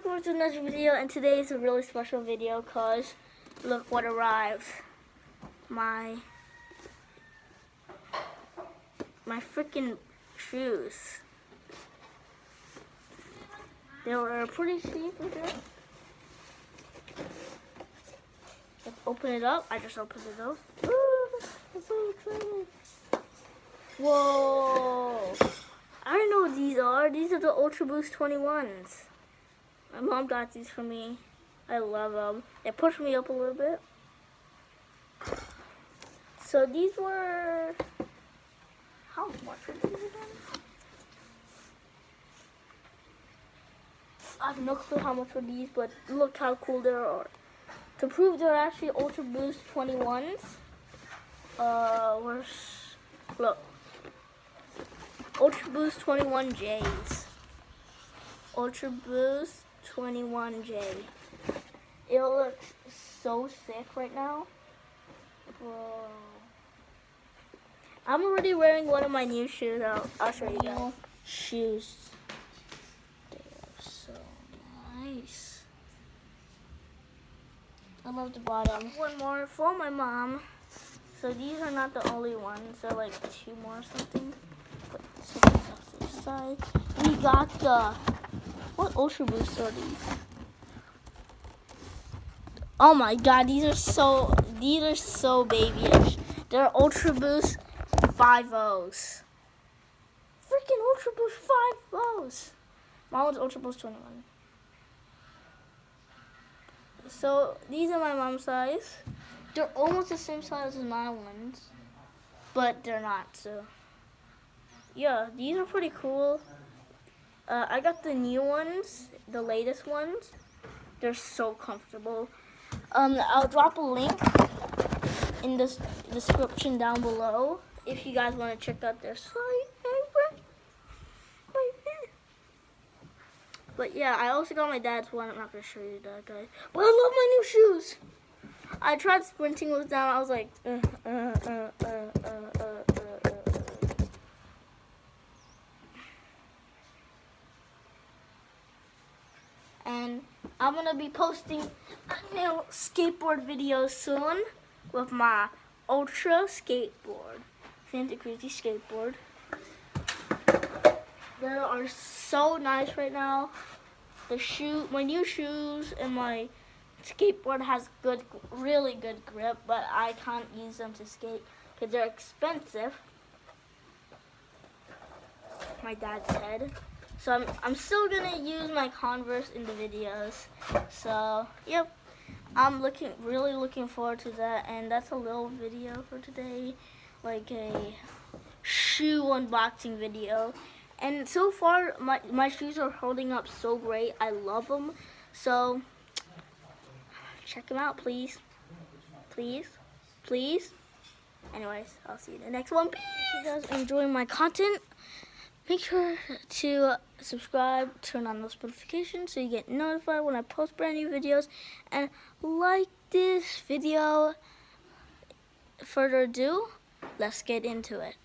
welcome to another video, and today is a really special video because look what arrived. My freaking shoes. They were pretty cheap. Let's open it up. I just opened it up. Ooh, I'm so excited. Whoa. I don't know what these are. These are the Ultra Boost 21s. My mom got these for me. I love them. They pushed me up a little bit. So these were, how much were these again? I have no clue how much were these, but look how cool they are. To prove they're actually Ultra Boost 21s, look. Ultra Boost 21Js. Ultra Boost 21J. It looks so sick right now. Whoa. I'm already wearing one of my new shoes. I'll show you guys. Shoes. They are so nice. I love the bottom. One more for my mom. So these are not the only ones. There are like two more or something. Put something off to the side. We got the, what Ultra Boost are these? Oh my god, these are so babyish. They're Ultra Boost 5.0s. Freaking Ultra Boost 5.0s. Mine was Ultra Boost 21. So these are my mom's size. They're almost the same size as my ones, but they're not. So yeah, these are pretty cool. I got the new ones, the latest ones. They're so comfortable. I'll drop a link in the description down below if you guys want to check out their site. But yeah, I also got my dad's one. I'm not going to show you that, guys. But I love my new shoes. I tried sprinting with them. I was like, And I'm going to be posting a new skateboard video soon with my Ultra skateboard. Santa Cruz skateboard. They are so nice right now. My new shoes and my skateboard has really good grip, but I can't use them to skate because they're expensive. My dad said. So I'm still gonna use my Converse in the videos. So yep, I'm really looking forward to that. And that's a little video for today, like a shoe unboxing video. And so far, my shoes are holding up so great. I love them. So check them out, please. Please. Please. Anyways, I'll see you in the next one. Peace. If you guys are enjoying my content, make sure to subscribe, turn on those notifications so you get notified when I post brand new videos. And like this video. Further ado, let's get into it.